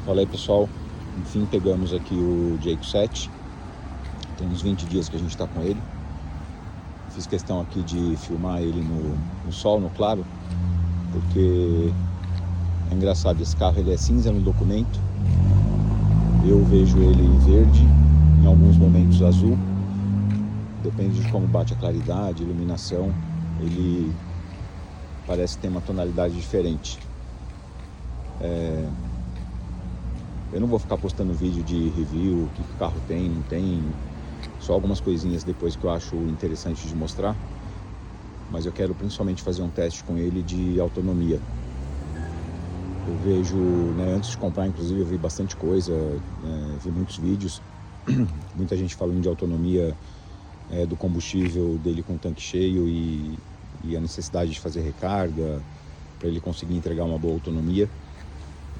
Fala aí, pessoal, enfim pegamos aqui o Jayco 7, tem uns 20 dias que a gente está com ele. Fiz questão aqui de filmar ele no sol, no claro, porque é engraçado, esse carro ele é cinza no documento, eu vejo ele verde, em alguns momentos azul, depende de como bate a claridade, iluminação, ele parece ter uma tonalidade diferente. Eu não vou ficar postando vídeo de review, o que o carro tem, não tem, só algumas coisinhas depois que eu acho interessante de mostrar, mas eu quero principalmente fazer um teste com ele de autonomia. Eu vejo, antes de comprar, inclusive, eu vi bastante coisa, vi muitos vídeos, muita gente falando de autonomia do combustível dele com o tanque cheio e a necessidade de fazer recarga para ele conseguir entregar uma boa autonomia.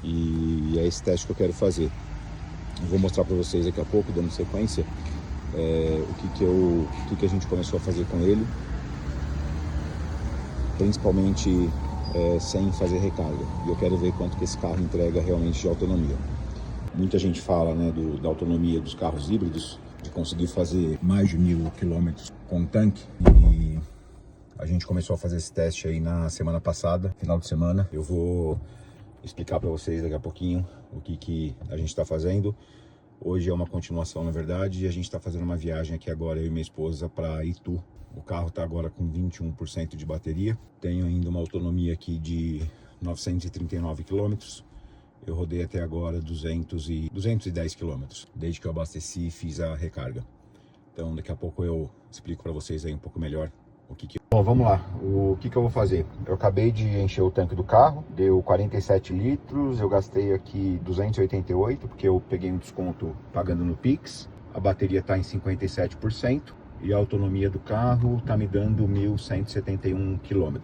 E é esse teste que eu quero fazer. Eu vou mostrar para vocês daqui a pouco, dando sequência, o que a gente começou a fazer com ele, principalmente sem fazer recarga. E eu quero ver quanto que esse carro entrega realmente de autonomia. Muita gente fala da autonomia dos carros híbridos, de conseguir fazer mais de 1000 km com tanque, e a gente começou a fazer esse teste aí na semana passada, final de semana. Eu vou explicar para vocês daqui a pouquinho o que a gente está fazendo. Hoje é uma continuação, na verdade, e a gente está fazendo uma viagem aqui agora, eu e minha esposa, para Itu. O carro está agora com 21% de bateria, tenho ainda uma autonomia aqui de 939 km. Eu rodei até agora 210 km, desde que eu abasteci e fiz a recarga. Então daqui a pouco eu explico para vocês aí um pouco melhor o que. Bom, vamos lá, o que eu vou fazer? Eu acabei de encher o tanque do carro, deu 47 litros, eu gastei aqui 288, porque eu peguei um desconto pagando no Pix. A bateria está em 57% e a autonomia do carro está me dando 1.171 km.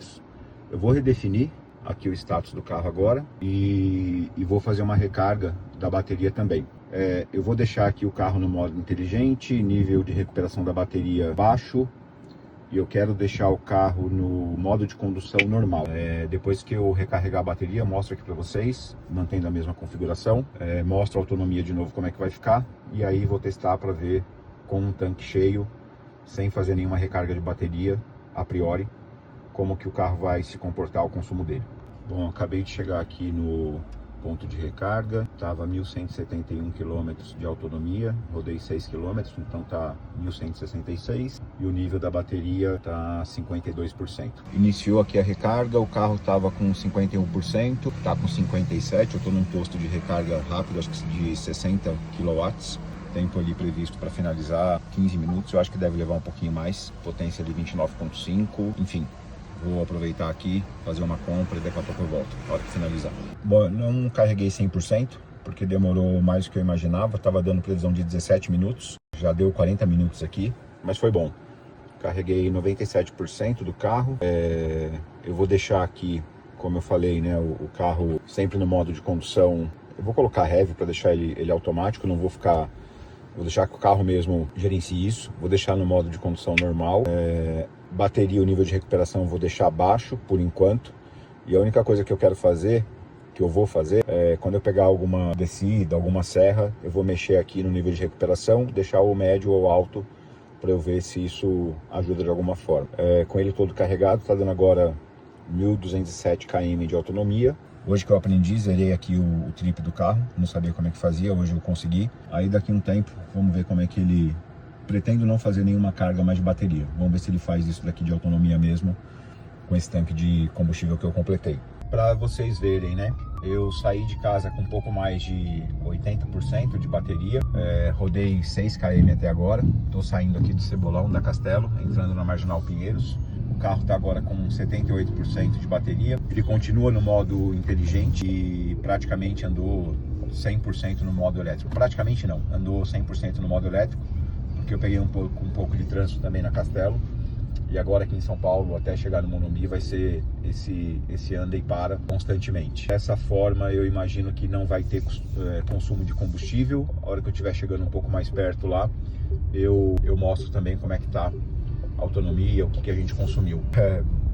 Eu vou redefinir aqui o status do carro agora e vou fazer uma recarga da bateria também. Eu vou deixar aqui o carro no modo inteligente, nível de recuperação da bateria baixo, e eu quero deixar o carro no modo de condução normal. Depois que eu recarregar a bateria, mostro aqui para vocês, mantendo a mesma configuração, mostro a autonomia de novo como é que vai ficar, e aí vou testar para ver com um tanque cheio, sem fazer nenhuma recarga de bateria a priori, como que o carro vai se comportar, o consumo dele. Bom, acabei de chegar aqui no ponto de recarga, estava 1.171 km de autonomia, rodei 6 km, então tá 1.166, e o nível da bateria tá 52%. Iniciou aqui a recarga, o carro estava com 51%, tá com 57%, eu estou num posto de recarga rápido, acho que de 60 kW, tempo ali previsto para finalizar 15 minutos, eu acho que deve levar um pouquinho mais, potência de 29.5, enfim. Vou aproveitar aqui, fazer uma compra e daqui a pouco eu volto, na hora que finalizar. Bom, eu não carreguei 100%, porque demorou mais do que eu imaginava. Estava dando previsão de 17 minutos, já deu 40 minutos aqui, mas foi bom. Carreguei 97% do carro. Eu vou deixar aqui, como eu falei, o carro sempre no modo de condução. Eu vou colocar heavy para deixar ele automático, não vou ficar... Vou deixar que o carro mesmo gerencie isso. Vou deixar no modo de condução normal. Bateria, o nível de recuperação eu vou deixar baixo por enquanto. E a única coisa que eu quero fazer, que eu vou fazer, quando eu pegar alguma descida, alguma serra, eu vou mexer aqui no nível de recuperação, deixar o médio ou alto para eu ver se isso ajuda de alguma forma. Com ele todo carregado, está dando agora 1.207 km de autonomia. Hoje que eu aprendi, zerei aqui o trip do carro, não sabia como é que fazia, hoje eu consegui. Aí daqui a um tempo, vamos ver como é que ele... Pretendo não fazer nenhuma carga mais de bateria. Vamos ver se ele faz isso daqui de autonomia mesmo, com esse tanque de combustível que eu completei. Para vocês verem, eu saí de casa com um pouco mais de 80% de bateria. Rodei 6 km até agora. Estou saindo aqui do Cebolão, da Castelo, entrando na Marginal Pinheiros. O carro está agora com 78% de bateria. Ele continua no modo inteligente e praticamente andou 100% no modo elétrico. Praticamente não, andou 100% no modo elétrico, porque eu peguei um pouco de trânsito também na Castelo. E agora aqui em São Paulo, até chegar no Morumbi, vai ser esse anda e para constantemente. Dessa forma, eu imagino que não vai ter consumo de combustível. A hora que eu estiver chegando um pouco mais perto lá, eu mostro também como é que tá a autonomia, o que a gente consumiu.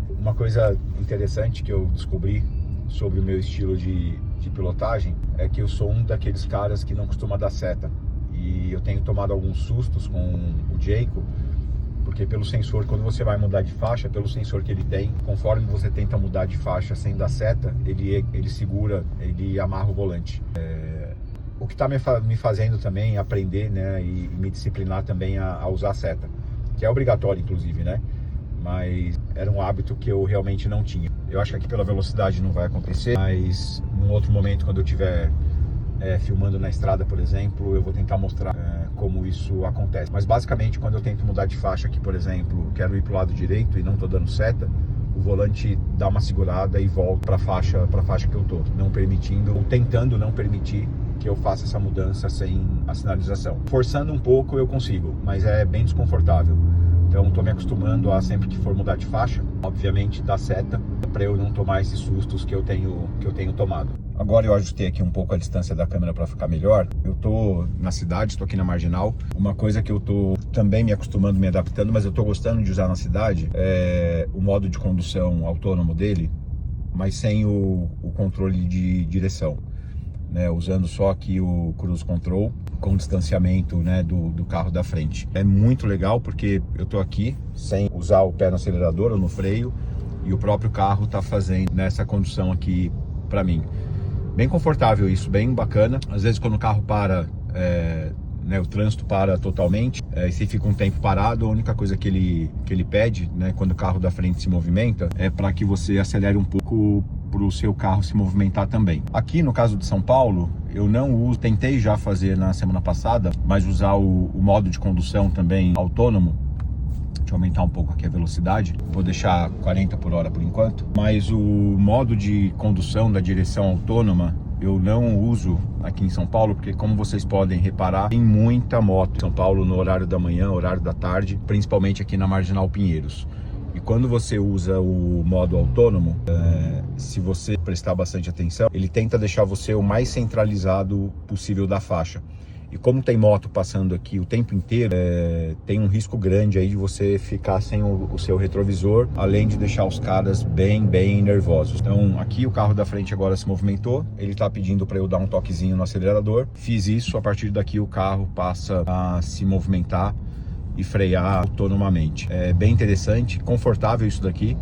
Uma coisa interessante que eu descobri sobre o meu estilo de de pilotagem é que eu sou um daqueles caras que não costuma dar seta. E eu tenho tomado alguns sustos com o Jayco, porque pelo sensor, quando você vai mudar de faixa, pelo sensor que ele tem, conforme você tenta mudar de faixa sem dar seta, ele segura, ele amarra o volante. O que está me fazendo também aprender, né, e me disciplinar também a usar a seta, que é obrigatório inclusive, né? Mas era um hábito que eu realmente não tinha. Eu acho que aqui pela velocidade não vai acontecer, mas num outro momento, quando eu estiver filmando na estrada, por exemplo, eu vou tentar mostrar como isso acontece. Mas basicamente, quando eu tento mudar de faixa aqui, por exemplo, quero ir para o lado direito e não estou dando seta, o volante dá uma segurada e volta para a faixa que eu estou, não permitindo, ou tentando não permitir que eu faça essa mudança sem a sinalização. Forçando um pouco eu consigo, mas é bem desconfortável. Então estou me acostumando a, sempre que for mudar de faixa, obviamente dar seta para eu não tomar esses sustos que eu tenho tomado. Agora eu ajustei aqui um pouco a distância da câmera para ficar melhor. Eu tô na cidade, estou aqui na Marginal. Uma coisa que eu tô também me acostumando, me adaptando, mas eu tô gostando de usar na cidade é o modo de condução autônomo dele, mas sem o controle de direção, né? Usando só aqui o Cruise Control com distanciamento, né, do carro da frente. É muito legal porque eu tô aqui sem usar o pé no acelerador ou no freio e o próprio carro tá fazendo nessa condução aqui para mim. Bem confortável isso, bem bacana. Às vezes quando o carro para, né, o trânsito para totalmente, e se fica um tempo parado, a única coisa que ele pede, né, quando o carro da frente se movimenta, é para que você acelere um pouco para o seu carro se movimentar também. Aqui no caso de São Paulo, eu não uso, tentei já fazer na semana passada, mas usar o modo de condução também autônomo. Deixa eu aumentar um pouco aqui a velocidade, vou deixar 40 por hora por enquanto, mas o modo de condução da direção autônoma eu não uso aqui em São Paulo, porque como vocês podem reparar, tem muita moto em São Paulo no horário da manhã, horário da tarde, principalmente aqui na Marginal Pinheiros. E quando você usa o modo autônomo, se você prestar bastante atenção, ele tenta deixar você o mais centralizado possível da faixa. E como tem moto passando aqui o tempo inteiro, tem um risco grande aí de você ficar sem o seu retrovisor, além de deixar os caras bem nervosos. Então aqui o carro da frente agora se movimentou, ele tá pedindo para eu dar um toquezinho no acelerador. Fiz isso, a partir daqui o carro passa a se movimentar e frear autonomamente. É bem interessante, confortável isso daqui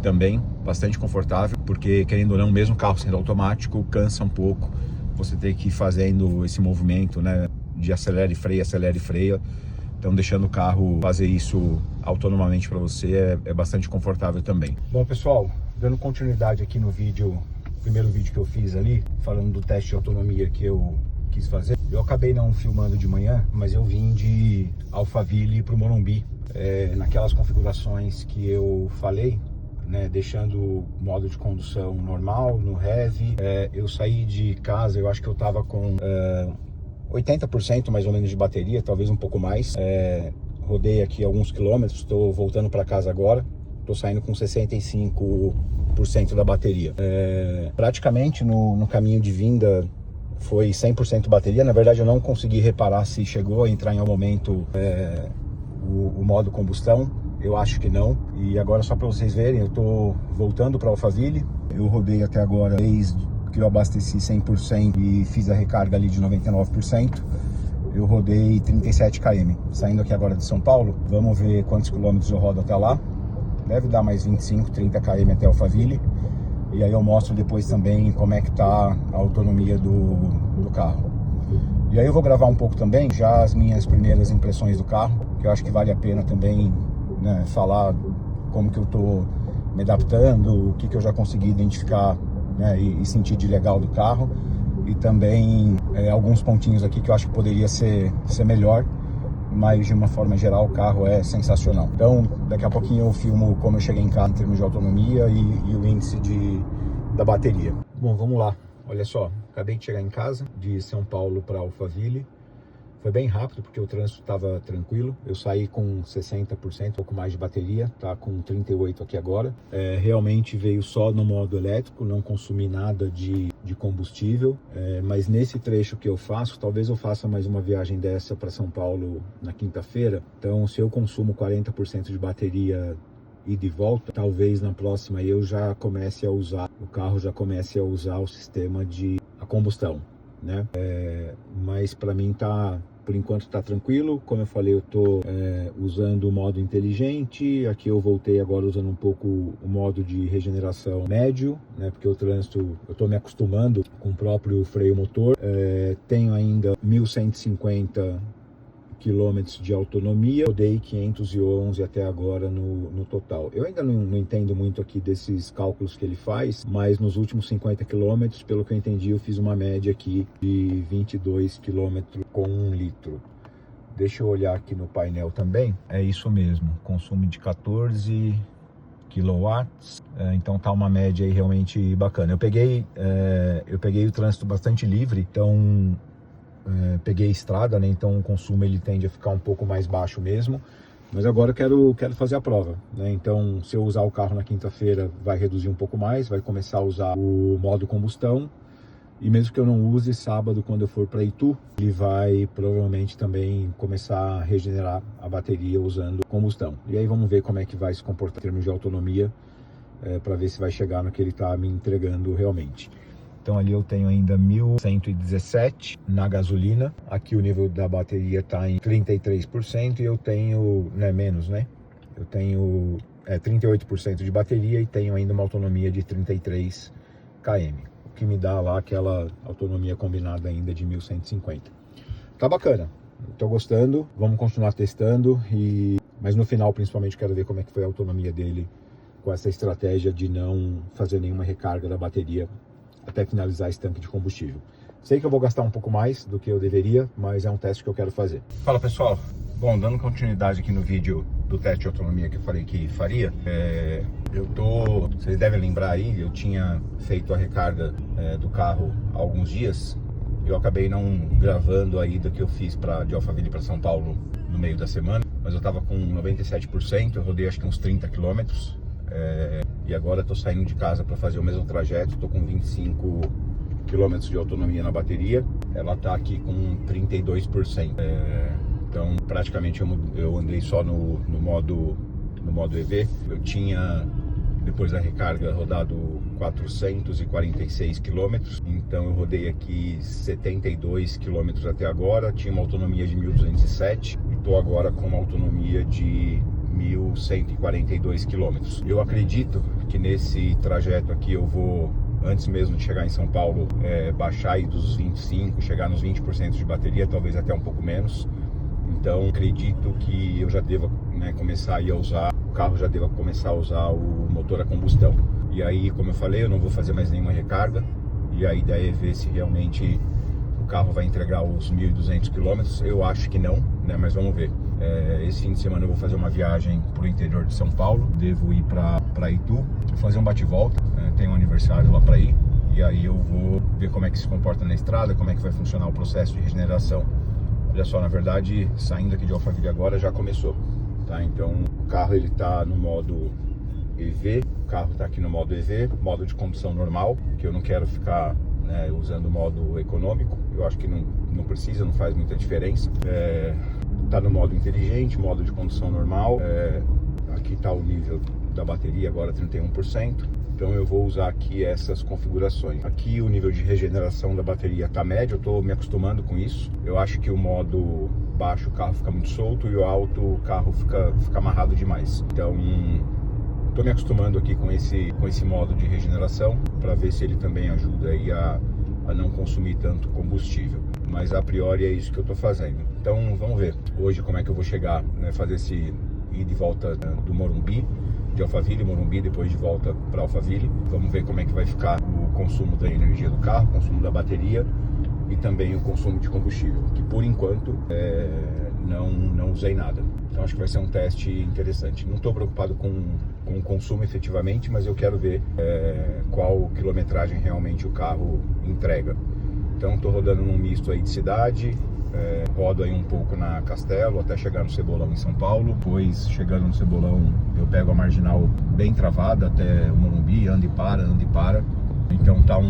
também, bastante confortável, porque querendo ou não, mesmo o carro sendo automático, cansa um pouco você ter que ir fazendo esse movimento, né, de acelera e freia. Então deixando o carro fazer isso autonomamente para você é bastante confortável também. Bom pessoal, dando continuidade aqui no primeiro vídeo que eu fiz ali, falando do teste de autonomia que eu quis fazer. Eu acabei não filmando de manhã, mas eu vim de Alphaville para o Morumbi, naquelas configurações que eu falei, né, deixando o modo de condução normal, no heavy. Eu saí de casa, eu acho que eu tava com 80% mais ou menos de bateria, talvez um pouco mais. Rodei aqui alguns quilômetros, estou voltando para casa agora, estou saindo com 65% da bateria. Praticamente no caminho de vinda foi 100% bateria. Na verdade eu não consegui reparar se chegou a entrar em algum momento o modo combustão. Eu acho que não. E agora, só para vocês verem, eu tô voltando para Alphaville. Eu rodei até agora, desde que eu abasteci 100% e fiz a recarga ali de 99%. Eu rodei 37 km. Saindo aqui agora de São Paulo, vamos ver quantos quilômetros eu rodo até lá. Deve dar mais 25, 30 km até Alphaville. E aí eu mostro depois também como é que tá a autonomia do carro. E aí eu vou gravar um pouco também, já as minhas primeiras impressões do carro, que eu acho que vale a pena também, né, falar como que eu tô me adaptando, o que eu já consegui identificar, né, e sentir de legal do carro, e também alguns pontinhos aqui que eu acho que poderia ser melhor, mas de uma forma geral o carro é sensacional. Então daqui a pouquinho eu filmo como eu cheguei em casa em termos de autonomia e o índice da bateria. Bom, vamos lá. Olha só, acabei de chegar em casa de São Paulo para Alphaville. Foi bem rápido porque o trânsito estava tranquilo. Eu saí com 60%, um pouco mais de bateria, tá com 38 aqui agora. Realmente veio só no modo elétrico, não consumi nada de combustível. Mas nesse trecho que eu faço, talvez eu faça mais uma viagem dessa para São Paulo na quinta-feira. Então, se eu consumo 40% de bateria ida e volta, talvez na próxima eu já comece a usar, o carro já comece a usar o sistema de a combustão, né? Mas para mim por enquanto tá tranquilo. Como eu falei, eu tô usando o modo inteligente. Aqui eu voltei agora usando um pouco o modo de regeneração médio, né? Porque o trânsito, eu tô me acostumando com o próprio freio motor. Tenho ainda 1150 quilômetros de autonomia, rodei 511 até agora no total. Eu ainda não entendo muito aqui desses cálculos que ele faz, mas nos últimos 50 quilômetros, pelo que eu entendi, eu fiz uma média aqui de 22 quilômetros com 1 litro. Deixa eu olhar aqui no painel também. É isso mesmo, consumo de 14 quilowatts, então tá uma média aí realmente bacana. Eu peguei o trânsito bastante livre, então peguei estrada, né? Então o consumo ele tende a ficar um pouco mais baixo mesmo, mas agora eu quero fazer a prova, né? Então se eu usar o carro na quinta-feira vai reduzir um pouco mais, vai começar a usar o modo combustão, e mesmo que eu não use, sábado quando eu for para Itu, ele vai provavelmente também começar a regenerar a bateria usando combustão. E aí vamos ver como é que vai se comportar em termos de autonomia, para ver se vai chegar no que ele está me entregando realmente. Então ali eu tenho ainda 1117 na gasolina. Aqui o nível da bateria está em 33% e eu tenho, menos, né? Eu tenho 38% de bateria e tenho ainda uma autonomia de 33 km. O que me dá lá aquela autonomia combinada ainda de 1150. Tá bacana, tô gostando, vamos continuar testando, mas no final principalmente quero ver como é que foi a autonomia dele com essa estratégia de não fazer nenhuma recarga da bateria até finalizar esse tanque de combustível. Sei que eu vou gastar um pouco mais do que eu deveria, mas é um teste que eu quero fazer. Fala pessoal, bom, dando continuidade aqui no vídeo do teste de autonomia que eu falei que faria, vocês devem lembrar aí, eu tinha feito a recarga do carro há alguns dias. Eu acabei não gravando a ida que eu fiz de Alphaville para São Paulo no meio da semana, mas eu tava com 97%, eu rodei acho que uns 30 quilômetros. E agora estou saindo de casa para fazer o mesmo trajeto, estou com 25 km de autonomia na bateria, ela está aqui com 32%. Então praticamente eu andei só no modo EV. Eu tinha, depois da recarga, rodado 446 km, então eu rodei aqui 72 km até agora, tinha uma autonomia de 1207 e estou agora com uma autonomia de 1142 quilômetros. Eu acredito que nesse trajeto aqui eu vou, antes mesmo de chegar em São Paulo, baixar aí dos 25, chegar nos 20% de bateria, talvez até um pouco menos. Então acredito que eu já deva começar a usar, o carro já deva começar a usar o motor a combustão. E aí, como eu falei, eu não vou fazer mais nenhuma recarga, e a ideia é ver se realmente o carro vai entregar os 1.200 quilômetros. Eu acho que não, mas vamos ver. Esse fim de semana eu vou fazer uma viagem para o interior de São Paulo, devo ir para Itu, fazer um bate-volta, tem um aniversário lá para ir, e aí eu vou ver como é que se comporta na estrada, como é que vai funcionar o processo de regeneração. Olha só, na verdade, saindo aqui de Alphaville agora já começou, tá? Então o carro ele tá no modo EV, o carro tá aqui no modo EV, modo de condução normal, que eu não quero ficar usando o modo econômico, eu acho que não precisa, não faz muita diferença. Tá no modo inteligente, modo de condução normal. Aqui tá o nível da bateria agora 31%, então eu vou usar aqui essas configurações. Aqui o nível de regeneração da bateria tá médio, eu tô me acostumando com isso. Eu acho que o modo baixo o carro fica muito solto e o alto o carro fica amarrado demais. Então tô me acostumando aqui com esse modo de regeneração, para ver se ele também ajuda aí a não consumir tanto combustível. Mas a priori é isso que eu tô fazendo. Então vamos ver hoje como é que eu vou chegar, fazer esse ida e volta do Morumbi, de Alphaville, Morumbi, depois de volta para Alphaville. Vamos ver como é que vai ficar o consumo da energia do carro, o consumo da bateria e também o consumo de combustível, que por enquanto não usei nada. Então acho que vai ser um teste interessante. Não estou preocupado com o consumo efetivamente, mas eu quero ver qual quilometragem realmente o carro entrega. Então estou rodando num misto aí de cidade, rodo aí um pouco na Castelo até chegar no Cebolão em São Paulo. Depois, chegando no Cebolão, eu pego a marginal bem travada até o Morumbi, anda e para. Então tá um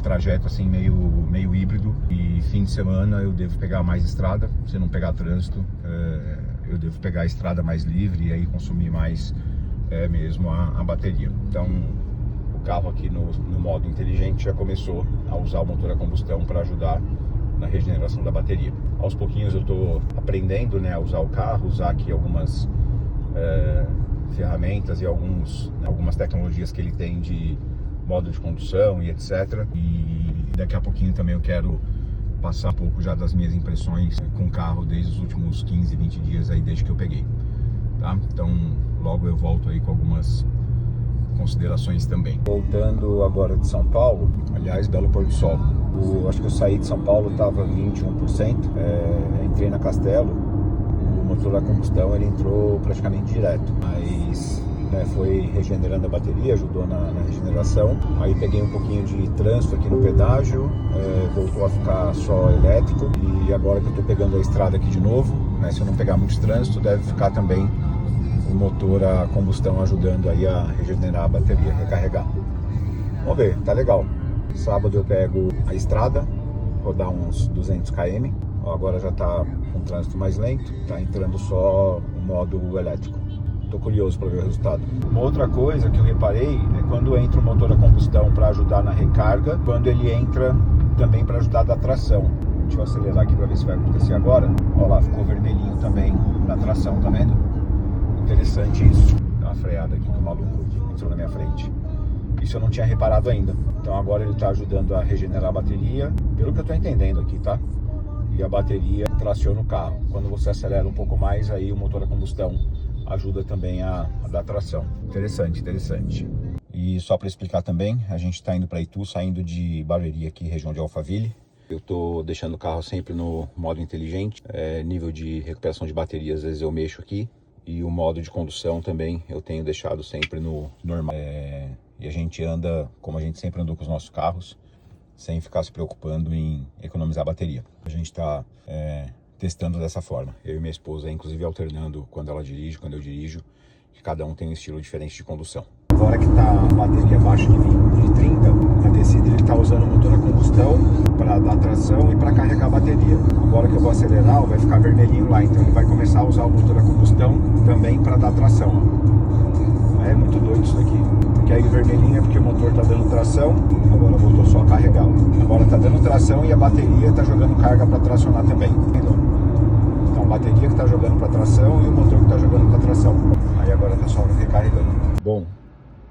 trajeto assim meio híbrido, e fim de semana eu devo pegar mais estrada, se não pegar trânsito, eu devo pegar a estrada mais livre e aí consumir mais é mesmo a bateria. Então o carro aqui no modo inteligente já começou a usar o motor a combustão para ajudar na regeneração da bateria. Aos pouquinhos eu estou aprendendo, né, a usar o carro, usar aqui algumas ferramentas e algumas tecnologias que ele tem de modo de condução e etc. E daqui a pouquinho também eu quero passar um pouco já das minhas impressões com o carro desde os últimos 15, 20 dias aí desde que eu peguei, tá? Então logo eu volto aí com algumas considerações também. Voltando agora de São Paulo, aliás, belo pôr do sol. Acho que eu saí de São Paulo, estava 21%, entrei na Castelo, o motor a combustão ele entrou praticamente direto, mas foi regenerando a bateria, ajudou na regeneração. Aí peguei um pouquinho de trânsito aqui no pedágio, voltou a ficar só elétrico, e agora que eu estou pegando a estrada aqui de novo, né, se eu não pegar muito trânsito, deve ficar também o motor a combustão ajudando aí a regenerar a bateria, recarregar. Vamos ver, tá legal. Sábado eu pego a estrada, rodar uns 200 km, agora já tá com trânsito mais lento, tá entrando só o modo elétrico. Tô curioso para ver o resultado. Uma outra coisa que eu reparei é quando entra o motor a combustão para ajudar na recarga, quando ele entra também para ajudar da tração. Deixa eu acelerar aqui para ver se vai acontecer agora. Olha lá, ficou vermelhinho também na tração, tá vendo? Interessante isso. Dá uma freada aqui do maluco que entrou na minha frente. Isso eu não tinha reparado ainda. Então agora ele está ajudando a regenerar a bateria, pelo que eu estou entendendo aqui, tá? E a bateria traciona o carro. Quando você acelera um pouco mais, aí o motor a combustão ajuda também a dar tração. Interessante, interessante. E só para explicar também, a gente está indo para Itu, saindo de Barueri aqui, região de Alphaville. Eu estou deixando o carro sempre no modo inteligente, nível de recuperação de bateria, às vezes eu mexo aqui. E o modo de condução também eu tenho deixado sempre no normal. E a gente anda como a gente sempre andou com os nossos carros, sem ficar se preocupando em economizar bateria. A gente está testando dessa forma. Eu e minha esposa, inclusive, alternando quando ela dirige, quando eu dirijo, que cada um tem um estilo diferente de condução. Agora que está a bateria abaixo de 30, a descida ele está usando o motor a combustão para dar tração e para carregar a bateria. Agora que eu vou acelerar, vai ficar vermelhinho lá, então ele vai começar a usar o motor a combustão também para dar tração. É muito doido isso daqui. Porque aí o vermelhinho é porque o motor está dando tração, agora voltou só a carregar. Agora está dando tração e a bateria está jogando carga para tracionar também. Então a bateria que está jogando para tração e o motor que está jogando para tração. Aí agora está só recarregando. Bom,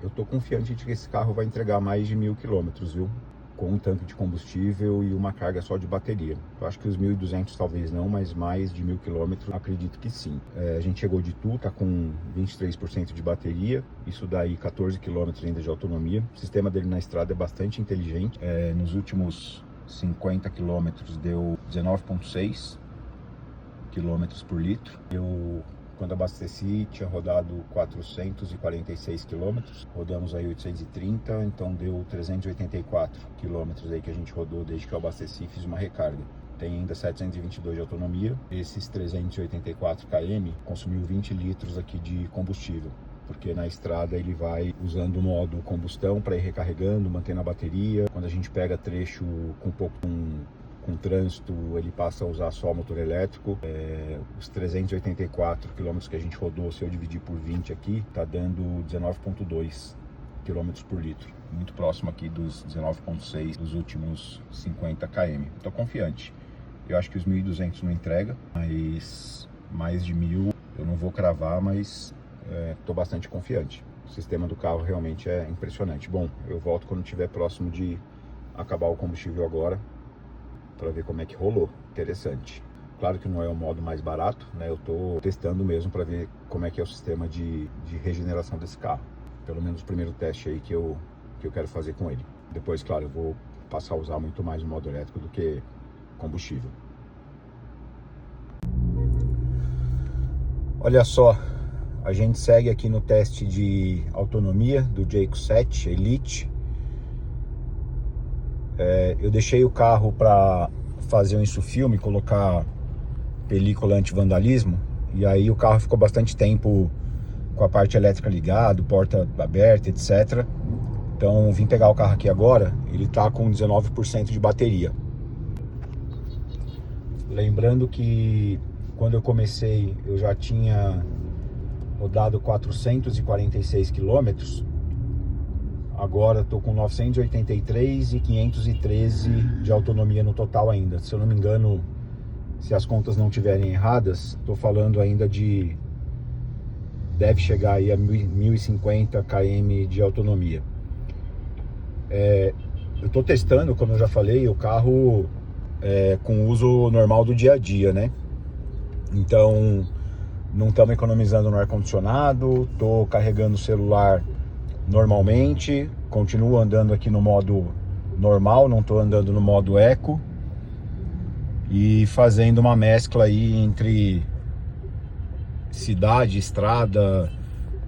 eu estou confiante de que esse carro vai entregar mais de 1000 km, viu? Com um tanque de combustível e uma carga só de bateria. Eu acho que os 1.200 talvez não, mas mais de 1000 km acredito que sim. A gente chegou de Itu, tá com 23% de bateria, isso daí 14 km ainda de autonomia. O sistema dele na estrada é bastante inteligente. Nos últimos 50 km deu 19,6 km por litro. Quando abasteci, tinha rodado 446 km, rodamos aí 830, então deu 384 km aí que a gente rodou desde que eu abasteci e fiz uma recarga. Tem ainda 722 de autonomia, esses 384 km consumiu 20 litros aqui de combustível, porque na estrada ele vai usando o modo combustão para ir recarregando, mantendo a bateria. Quando a gente pega trecho com trânsito, ele passa a usar só motor elétrico. Os 384 km que a gente rodou, se eu dividir por 20 aqui, tá dando 19,2 km por litro. Muito próximo aqui dos 19,6 dos últimos 50 km. Tô confiante. Eu acho que os 1.200 não entrega, mas mais de 1000 eu não vou cravar, mas tô bastante confiante. O sistema do carro realmente é impressionante. Bom, eu volto quando estiver próximo de acabar o combustível agora, para ver como é que rolou. Interessante. Claro que não é o modo mais barato, né? Eu tô testando mesmo para ver como é que é o sistema de regeneração desse carro. Pelo menos o primeiro teste aí que eu quero fazer com ele. Depois, claro, eu vou passar a usar muito mais o modo elétrico do que combustível. Olha só, a gente segue aqui no teste de autonomia do Jayco 7 Elite. Eu deixei o carro para fazer um insufilme, colocar película anti-vandalismo, e aí o carro ficou bastante tempo com a parte elétrica ligada, porta aberta, etc. Então vim pegar o carro aqui agora, ele tá com 19% de bateria. Lembrando que quando eu comecei eu já tinha rodado 446 quilômetros. Agora estou com 983 e 513 de autonomia no total ainda. Se eu não me engano, se as contas não estiverem erradas, estou falando ainda de... deve chegar aí a 1050 km de autonomia. Eu estou testando, como eu já falei, o carro com uso normal do dia a dia, né? Então, não estamos economizando no ar-condicionado, estou carregando o celular normalmente, continuo andando aqui no modo normal, não estou andando no modo eco, e fazendo uma mescla aí entre cidade, estrada.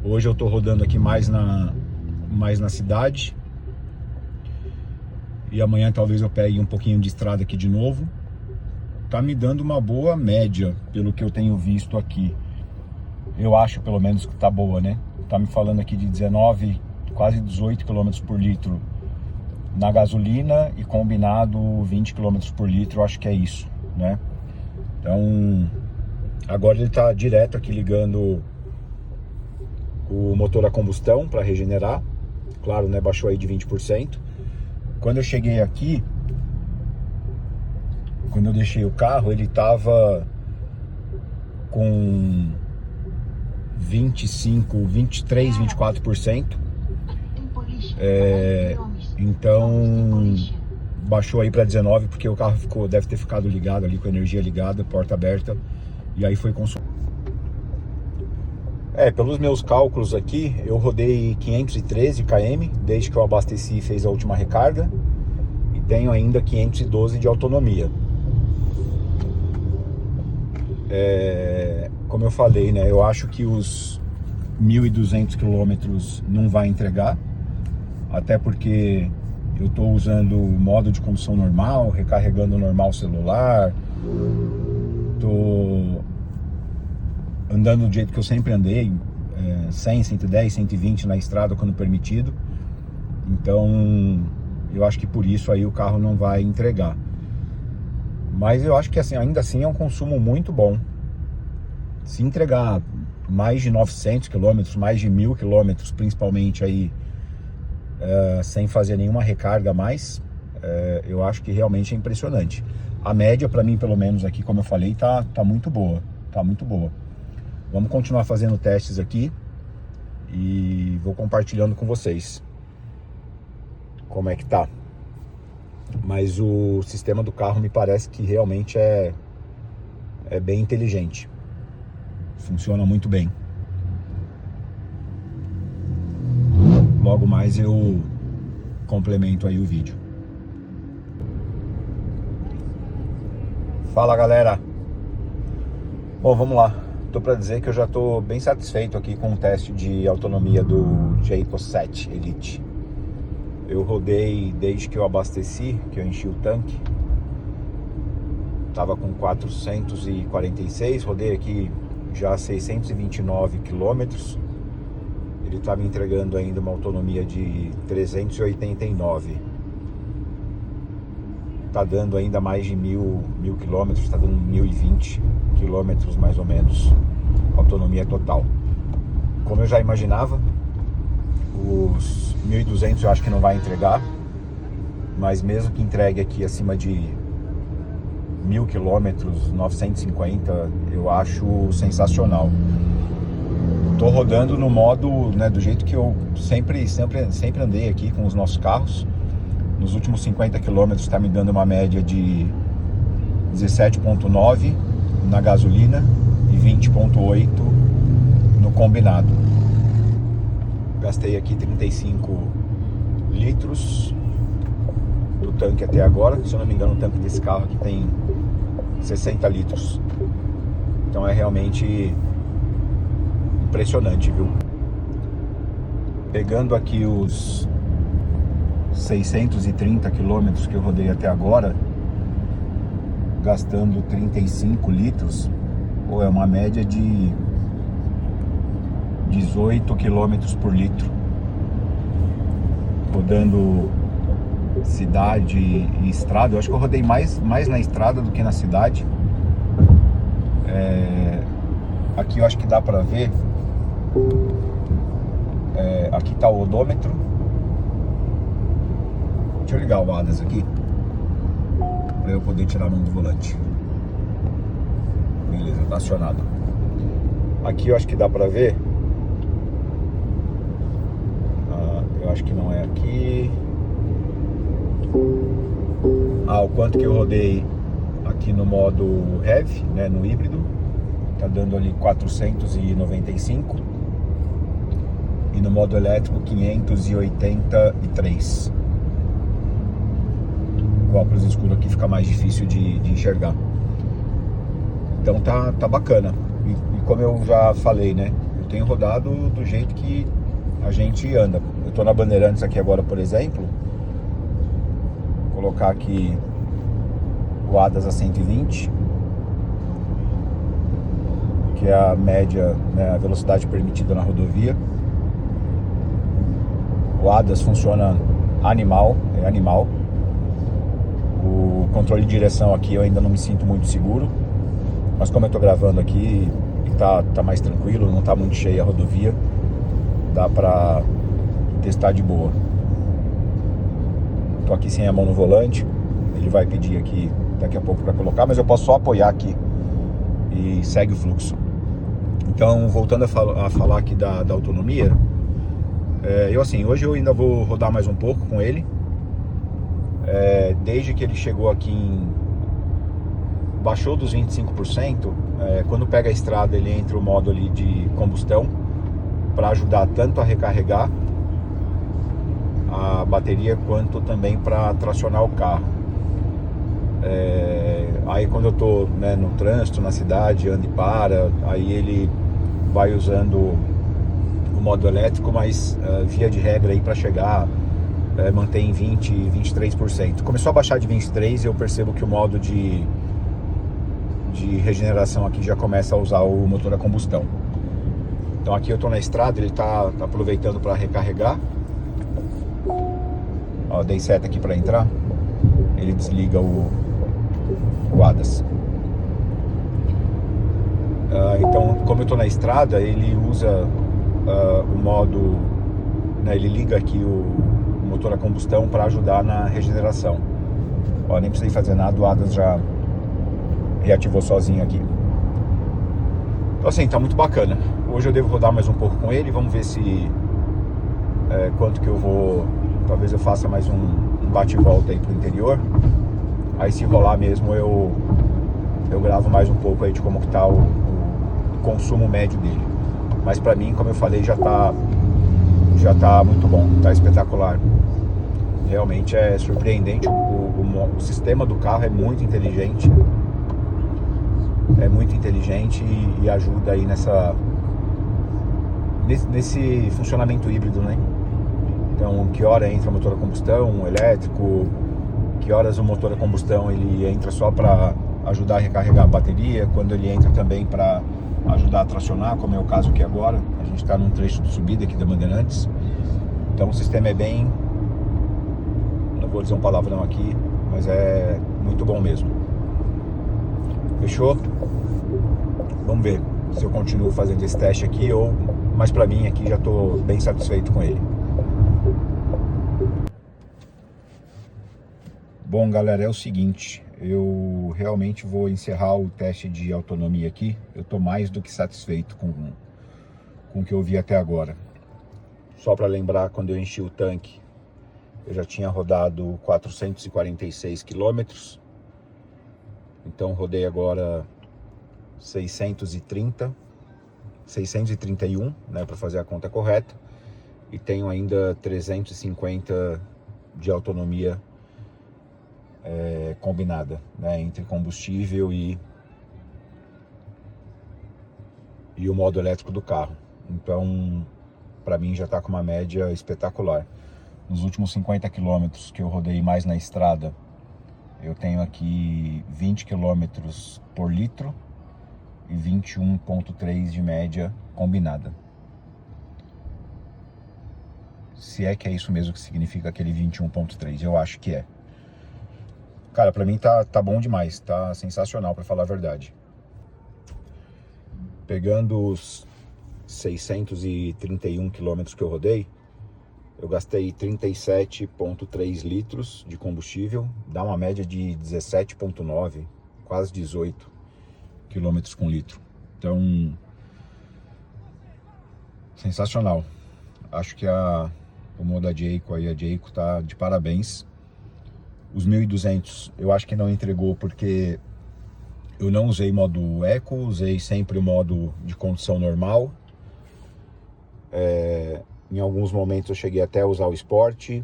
Hoje eu estou rodando aqui mais na cidade, e amanhã talvez eu pegue um pouquinho de estrada aqui de novo. Tá me dando uma boa média, pelo que eu tenho visto aqui. Eu acho pelo menos que tá boa, né? Tá me falando aqui de 19, quase 18 km por litro na gasolina, e combinado 20 km por litro, eu acho que é isso, né? Então, agora ele tá direto aqui ligando o motor a combustão para regenerar. Claro, né? Baixou aí de 20%. Quando eu cheguei aqui, quando eu deixei o carro, ele tava com 25, 23, 24%. Então baixou aí para 19, porque o carro deve ter ficado ligado ali com a energia ligada, porta aberta, e aí foi consumido. Pelos meus cálculos aqui, eu rodei 513 km desde que eu abasteci e fez a última recarga, e tenho ainda 512 de autonomia. Como eu falei, né, eu acho que os 1.200 quilômetros não vai entregar, até porque eu estou usando o modo de condução normal, recarregando normal o celular, estou andando do jeito que eu sempre andei, 100, 110, 120 na estrada quando permitido. Então eu acho que por isso aí o carro não vai entregar. Mas eu acho que assim, ainda assim é um consumo muito bom. Se entregar mais de 900 km, mais de 1.000 km, principalmente aí, sem fazer nenhuma recarga a mais, eu acho que realmente é impressionante. A média para mim, pelo menos aqui, como eu falei, tá muito boa, tá muito boa. Vamos continuar fazendo testes aqui e vou compartilhando com vocês como é que tá. Mas o sistema do carro me parece que realmente é bem inteligente. Funciona muito bem. Logo mais eu complemento aí o vídeo. Fala, galera. Bom, vamos lá. Tô para dizer que eu já tô bem satisfeito aqui com o teste de autonomia do Jayco 7 Elite. Eu rodei desde que eu abasteci, que eu enchi o tanque. Tava com 446, rodei aqui já 629 quilômetros. Ele tá me entregando ainda uma autonomia de 389. Tá dando ainda mais de 1.000 quilômetros, tá dando 1.020 quilômetros mais ou menos, autonomia total. Como eu já imaginava, os 1.200 eu acho que não vai entregar, mas mesmo que entregue aqui acima de 1.000 quilômetros, 950, eu acho sensacional. Tô rodando no modo, né, do jeito que eu sempre andei aqui com os nossos carros. Nos últimos 50 quilômetros está me dando uma média de 17,9 na gasolina e 20,8 no combinado. Gastei aqui 35 litros do tanque até agora. Se eu não me engano, o tanque desse carro aqui tem 60 litros. Então é realmente impressionante, viu? Pegando aqui os 630 quilômetros que eu rodei até agora, gastando 35 litros, ou é uma média de 18 quilômetros por litro, rodando cidade e estrada. Eu acho que eu rodei mais na estrada do que na cidade. Aqui eu acho que dá para ver Aqui está o odômetro. Deixa eu ligar o ADAS aqui para eu poder tirar a mão do volante. Beleza, tá acionado. Aqui eu acho que dá para ver. Eu acho que não é aqui. O quanto que eu rodei aqui no modo Heavy, né, no híbrido. Tá dando ali 495. E no modo elétrico 583. O óculos escuro aqui fica mais difícil de enxergar. Então tá bacana. E como eu já falei, né, eu tenho rodado do jeito que a gente anda. Eu tô na Bandeirantes aqui agora, por exemplo. Vou colocar aqui o ADAS a 120, que é a média, né, a velocidade permitida na rodovia. O ADAS funciona animal. O controle de direção aqui eu ainda não me sinto muito seguro, mas como eu tô gravando aqui e tá mais tranquilo, não tá muito cheia a rodovia, dá pra testar de boa. Tô aqui sem a mão no volante, ele vai pedir aqui daqui a pouco para colocar, mas eu posso só apoiar aqui e segue o fluxo. Então, voltando a falar aqui da autonomia, hoje eu ainda vou rodar mais um pouco com ele. Desde que ele chegou aqui baixou dos 25%, quando pega a estrada ele entra o modo ali de combustão para ajudar tanto a recarregar a bateria quanto também para tracionar o carro. Aí quando eu tô, né, no trânsito, na cidade, anda e para, aí ele vai usando o modo elétrico, mas via de regra aí para chegar mantém 23%. Começou a baixar de 23%, eu percebo que o modo de regeneração aqui já começa a usar o motor a combustão. Então aqui eu tô na estrada, ele tá aproveitando para recarregar. Ó, dei seta aqui para entrar, ele desliga o ADAS. Então, como eu tô na estrada, ele usa o modo, né, ele liga aqui o motor a combustão para ajudar na regeneração. Ó, nem precisei fazer nada, o ADAS já reativou sozinho aqui. Então assim, tá muito bacana. Hoje eu devo rodar mais um pouco com ele, vamos ver se quanto que eu vou. Talvez eu faça mais um bate e volta aí pro interior. Aí se rolar mesmo eu gravo mais um pouco aí de como que tá o consumo médio dele. Mas pra mim, como eu falei, já tá muito bom, tá espetacular. Realmente é surpreendente, o sistema do carro é muito inteligente. E ajuda aí nesse funcionamento híbrido, né? Então, que hora entra o motor a combustão elétrico, que horas o motor a combustão ele entra só para ajudar a recarregar a bateria, quando ele entra também para ajudar a tracionar, como é o caso aqui agora. A gente está num trecho de subida aqui da Bandeirantes, então o sistema é bem, não vou dizer um palavrão aqui, mas é muito bom mesmo. Fechou? Vamos ver se eu continuo fazendo esse teste aqui mas para mim aqui já estou bem satisfeito com ele. Bom, galera, é o seguinte, eu realmente vou encerrar o teste de autonomia aqui. Eu estou mais do que satisfeito com o que eu vi até agora. Só para lembrar, quando eu enchi o tanque, eu já tinha rodado 446 quilômetros. Então rodei agora 631, né, para fazer a conta correta. E tenho ainda 350 de autonomia combinada, né, entre combustível e o modo elétrico do carro. Então, para mim já está com uma média espetacular. Nos últimos 50 quilômetros que eu rodei mais na estrada, eu tenho aqui 20 quilômetros por litro e 21,3 de média combinada. Se é que é isso mesmo que significa aquele 21,3, eu acho que é. Cara, pra mim tá bom demais, tá sensacional, pra falar a verdade. Pegando 631 quilômetros que eu rodei, eu gastei 37,3 litros de combustível, dá uma média de 17,9, quase 18 quilômetros com litro. Então, sensacional. Acho que o modo da Jayco aí, a Jayco tá de parabéns. Os 1200 eu acho que não entregou porque eu não usei modo Eco, usei sempre o modo de condução normal. Em alguns momentos eu cheguei até a usar o Sport,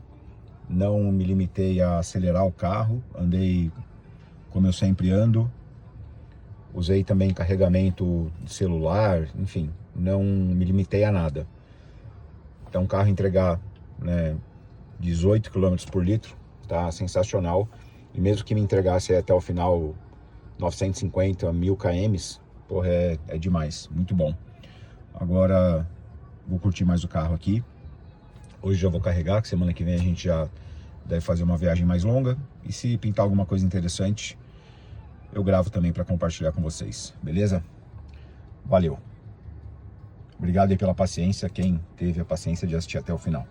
não me limitei a acelerar o carro, andei como eu sempre ando. Usei também carregamento de celular, enfim, não me limitei a nada. Então o carro entregar, né, 18 km por litro, tá sensacional. E mesmo que me entregasse até o final 950, 1000 km, porra, é demais, muito bom. Agora vou curtir mais o carro aqui. Hoje já vou carregar, que semana que vem a gente já deve fazer uma viagem mais longa. E se pintar alguma coisa interessante, eu gravo também para compartilhar com vocês, beleza? Valeu! Obrigado aí pela paciência, quem teve a paciência de assistir até o final.